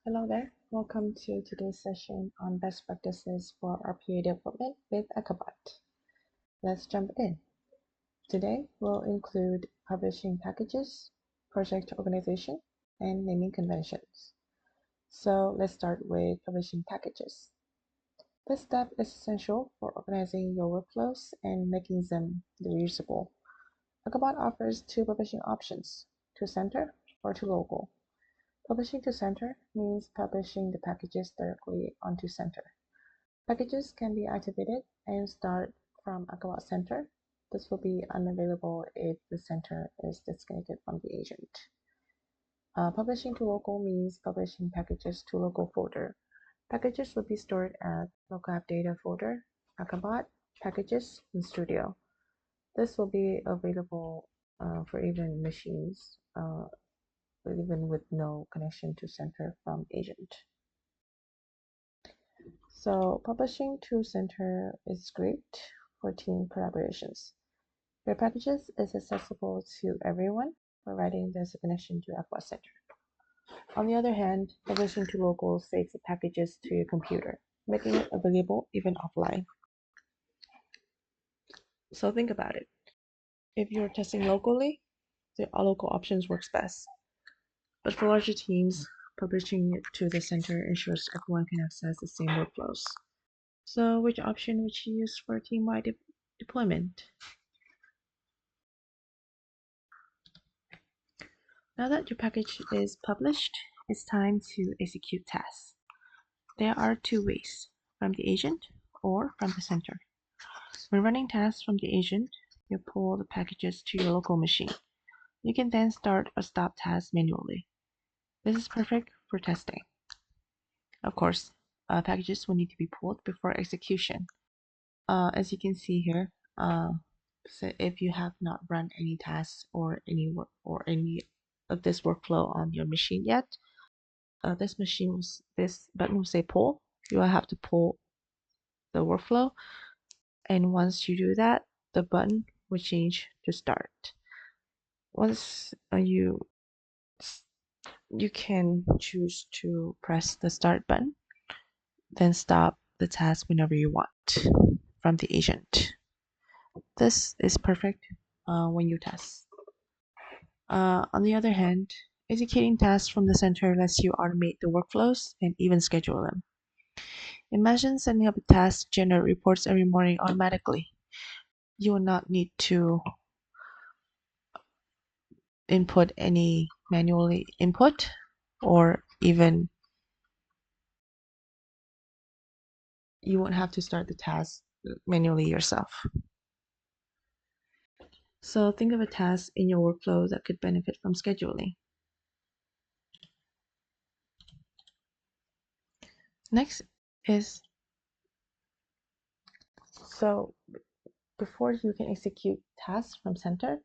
Hello there, welcome to today's session on best practices for RPA development with akaBot. Let's jump in. Today we'll include publishing packages, project organization, and naming conventions. So let's start with publishing packages. This step is essential for organizing your workflows and making them reusable. akaBot offers two publishing options, to center or to local. Publishing to center means publishing the packages directly onto center. Packages can be activated and start from akaBot center. This will be unavailable if the center is disconnected from the agent. Publishing to local means publishing packages to local folder. Packages will be stored at local app data folder, akaBot, packages, and studio. This will be available for even machines even with no connection to center from agent. So publishing to center is great for team collaborations. Your packages is accessible to everyone, providing there's a connection to akaBot Center. On the other hand, publishing to local saves the packages to your computer, making it available even offline. So think about it. If you're testing locally, the local options works best. But for larger teams, publishing it to the center ensures everyone can access the same workflows. So which option would you use for team-wide deployment? Now that your package is published, it's time to execute tasks. There are two ways, from the agent or from the center. When running tasks from the agent, you pull the packages to your local machine. You can then start or stop tasks manually. This is perfect for testing. Of course, packages will need to be pulled before execution. As you can see here, so if you have not run any tasks or any work or any of this workflow on your machine yet, this button will say pull. You will have to pull the workflow, and once you do that, the button will change to start. Once you can choose to press the start button, then stop the task whenever you want from the agent. This is perfect when you test. On the other hand, executing tasks from the center lets you automate the workflows and even schedule them. Imagine setting up a task to generate reports every morning automatically. You will not need to input any manually input or even you won't have to start the task manually yourself. So think of a task in your workflow that could benefit from scheduling. Next is, so before you can execute tasks from center,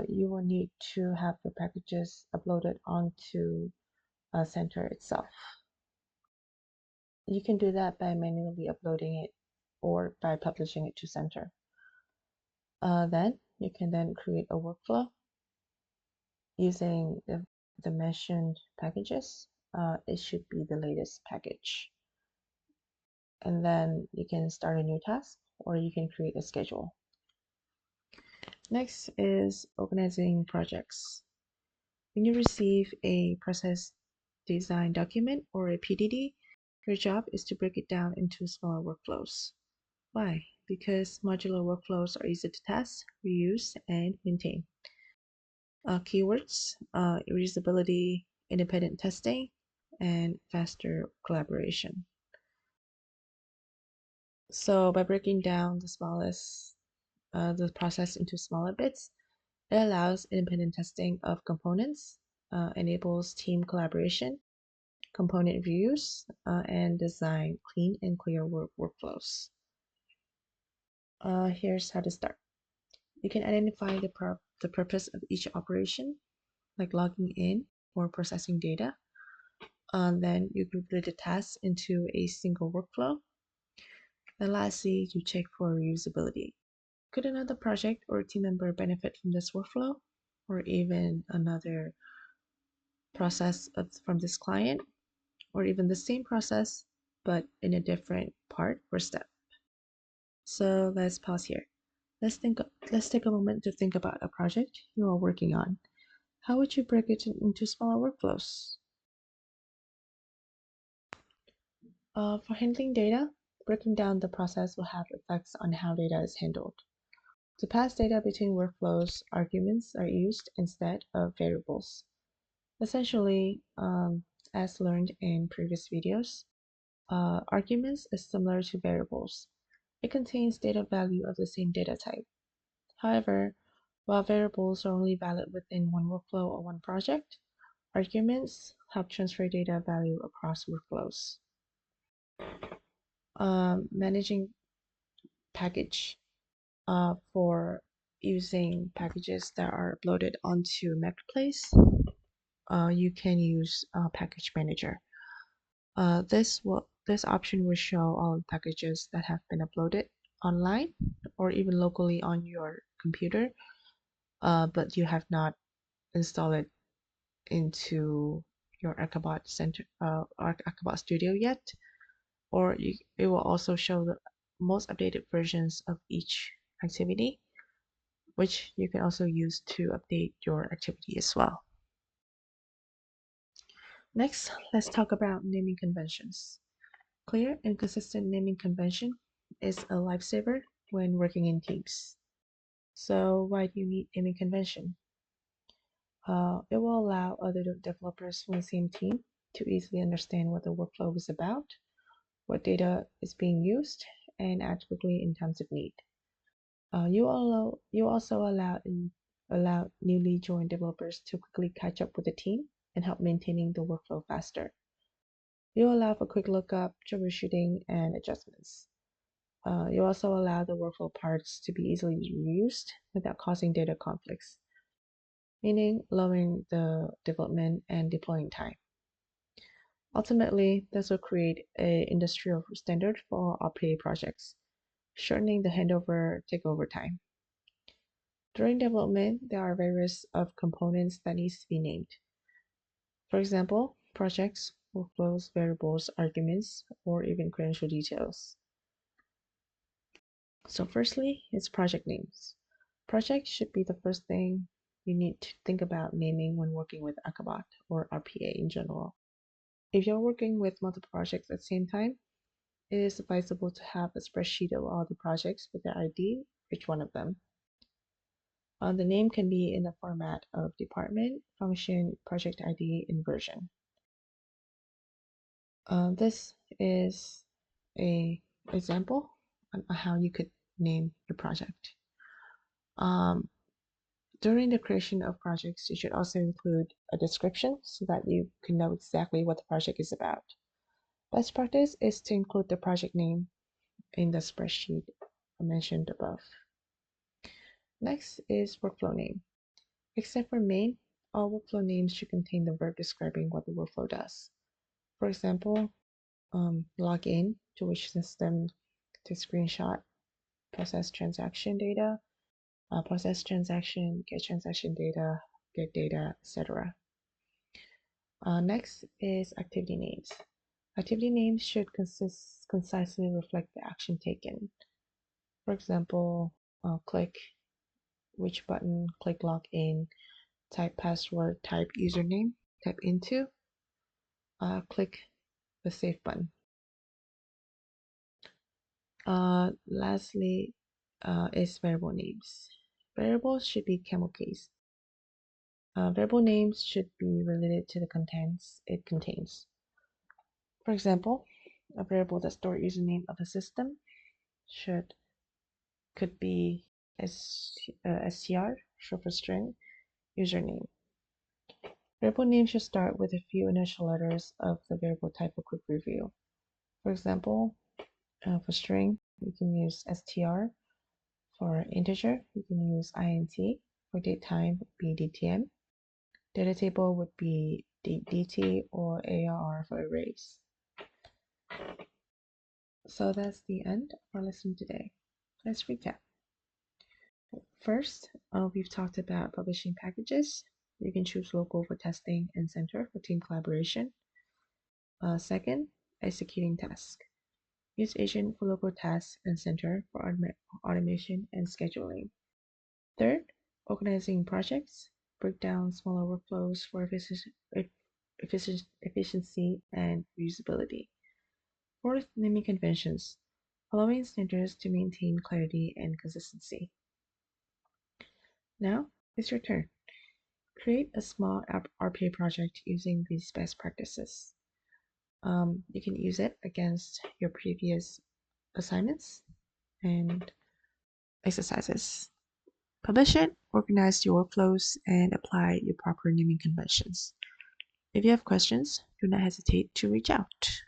you will need to have your packages uploaded onto center itself. You can do that by manually uploading it or by publishing it to center. Then you can then create a workflow using the mentioned packages. It should be the latest package. And then you can start a new task or you can create a schedule. Next is organizing projects. When you receive a process design document or a PDD, your job is to break it down into smaller workflows. Why? Because modular workflows are easy to test, reuse, and maintain. Keywords, reusability, independent testing, and faster collaboration. So by breaking down the process into smaller bits, it allows independent testing of components, enables team collaboration, component reuse, and design clean and clear workflows. Here's how to start. You can identify the purpose of each operation, like logging in or processing data. Then you group the tasks into a single workflow. And lastly, you check for reusability. Could another project or team member benefit from this workflow, or even another process from this client? or even the same process, but in a different part or step. So let's pause here. Let's take a moment to think about a project you are working on. How would you break it into smaller workflows? For handling data, breaking down the process will have effects on how data is handled. To pass data between workflows, arguments are used instead of variables. Essentially, as learned in previous videos, arguments is similar to variables. It contains data value of the same data type. However, while variables are only valid within one workflow or one project, arguments help transfer data value across workflows. Managing package for using packages that are uploaded onto Marketplace, you can use Package Manager. This option will show all the packages that have been uploaded online or even locally on your computer, but you have not installed it into your akaBot center or akaBot Studio yet. Or it will also show the most updated versions of each activity, which you can also use to update your activity as well. Next, let's talk about naming conventions. Clear and consistent naming convention is a lifesaver when working in teams. So why do you need naming convention? It will allow other developers from the same team to easily understand what the workflow is about, what data is being used, and act quickly in times of need. You also allow newly joined developers to quickly catch up with the team and help maintaining the workflow faster. You allow for quick lookup, troubleshooting, and adjustments. You also allow the workflow parts to be easily reused without causing data conflicts, meaning lowering the development and deploying time. Ultimately, this will create an industrial standard for RPA projects, shortening the handover takeover time. During development, there are various of components that needs to be named. For example, projects, workflows, variables, arguments, or even credential details. So firstly, it's project names. Project should be the first thing you need to think about naming when working with akaBot or RPA in general. If you're working with multiple projects at the same time, it is advisable to have a spreadsheet of all the projects with their ID, each one of them. The name can be in the format of department, function, project ID, and version. This is a example on how you could name your project. During the creation of projects, you should also include a description so that you can know exactly what the project is about. Best practice is to include the project name in the spreadsheet I mentioned above. Next is workflow name. Except for main, all workflow names should contain the verb describing what the workflow does. For example, log in, to which system to screenshot, process transaction data, process transaction, get transaction data, get data, etc. Next is activity names. Activity names should concisely reflect the action taken. For example, click which button, click login, type password, type username, type into, click the save button. Lastly is variable names. Variables should be camel case. Variable names should be related to the contents it contains. For example, a variable that stores username of a system could be str, short for string, username. Variable name should start with a few initial letters of the variable type for quick review. For example, for string, you can use str. For integer, you can use int. For datetime, would be dtm. Data table would be dt or ARR for arrays. So that's the end of our lesson today. Let's recap. First, we've talked about publishing packages. You can choose local for testing and center for team collaboration. Second, executing tasks. Use agent for local tasks and center for automation and scheduling. Third, organizing projects. Break down smaller workflows for efficiency and reusability. Fourth, naming conventions. Following standards to maintain clarity and consistency. Now, it's your turn. Create a small RPA project using these best practices. You can use it against your previous assignments and exercises. Publish it, organize your workflows, and apply your proper naming conventions. If you have questions, do not hesitate to reach out.